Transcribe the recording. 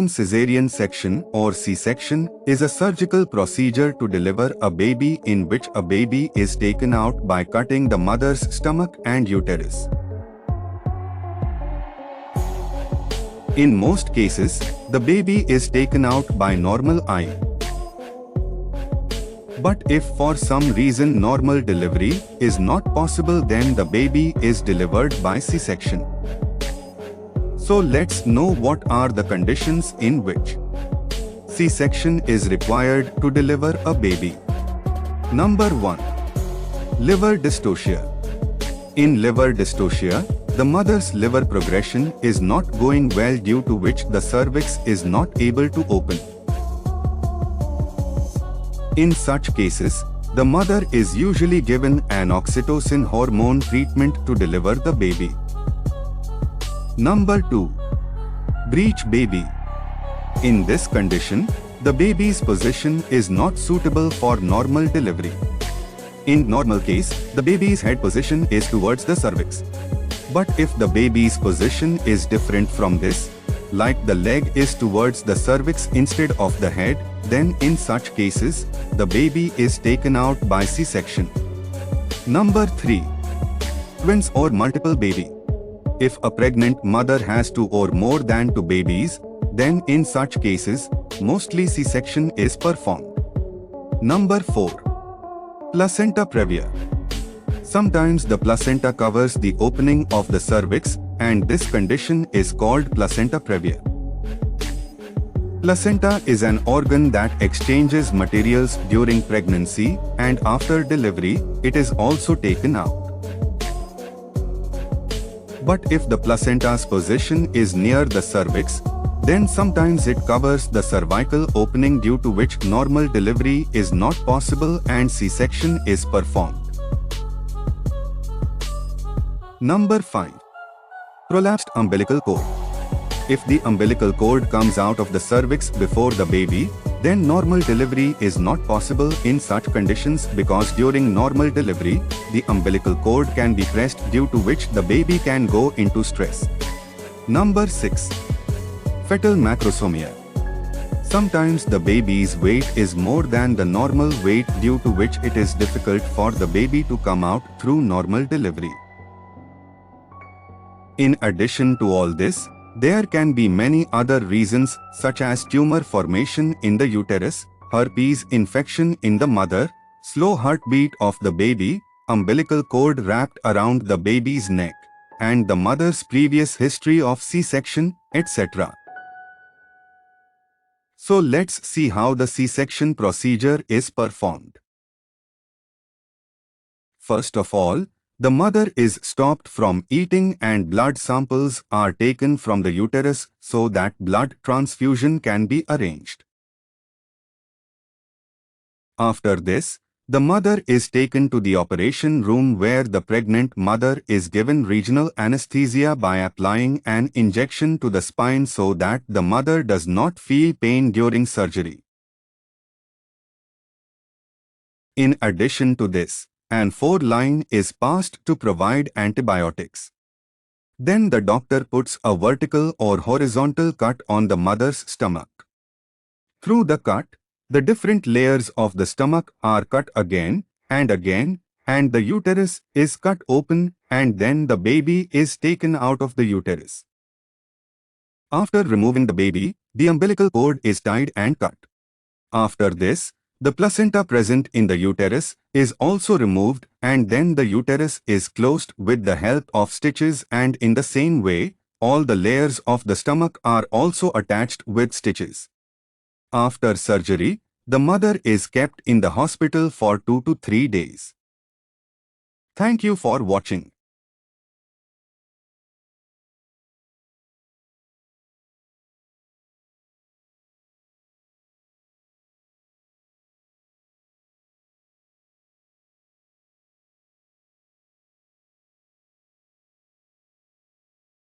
room cesarean section or C-section is a surgical procedure to deliver a baby in which a baby is taken out by cutting the mother's stomach and uterus. In most cases, the baby is taken out by normal eye. But if for some reason normal delivery is not possible, then the baby is delivered by C-section. So let's know what are the conditions in which C-section is required to deliver a baby. Number 1. Liver dystocia. In liver dystocia, the mother's liver progression is not going well, due to which the cervix is not able to open. In such cases, the mother is usually given an oxytocin hormone treatment to deliver the baby. Number 2. Breech baby. In this condition, the baby's position is not suitable for normal delivery. In normal case, the baby's head position is towards the cervix. But if the baby's position is different from this, like the leg is towards the cervix instead of the head, then in such cases, the baby is taken out by C-section. Number 3. Twins or multiple baby. If a pregnant mother has 2 or more than 2 babies, then in such cases, mostly C-section is performed. Number 4. Placenta previa. Sometimes the placenta covers the opening of the cervix, and this condition is called placenta previa. Placenta is an organ that exchanges materials during pregnancy, and after delivery, it is also taken out. But if the placenta's position is near the cervix, then sometimes it covers the cervical opening, due to which normal delivery is not possible and C-section is performed. Number 5. Prolapsed umbilical cord. If the umbilical cord comes out of the cervix before the baby, then normal delivery is not possible in such conditions, because during normal delivery, the umbilical cord can be pressed, due to which the baby can go into stress. Number 6. Fetal macrosomia. Sometimes the baby's weight is more than the normal weight, due to which it is difficult for the baby to come out through normal delivery. In addition to all this, there can be many other reasons, such as tumor formation in the uterus, herpes infection in the mother, slow heartbeat of the baby, umbilical cord wrapped around the baby's neck, and the mother's previous history of C-section, etc. So let's see how the C-section procedure is performed. First of all, the mother is stopped from eating and blood samples are taken from the uterus so that blood transfusion can be arranged. After this, the mother is taken to the operation room, where the pregnant mother is given regional anesthesia by applying an injection to the spine so that the mother does not feel pain during surgery. In addition to this, an 4-line is passed to provide antibiotics. Then the doctor puts a vertical or horizontal cut on the mother's stomach. Through the cut, the different layers of the stomach are cut again, and the uterus is cut open, and then the baby is taken out of the uterus. After removing the baby, the umbilical cord is tied and cut. After this, the placenta present in the uterus is also removed, and then the uterus is closed with the help of stitches, and in the same way, all the layers of the stomach are also attached with stitches. After surgery, the mother is kept in the hospital for 2 to 3 days. Thank you for watching.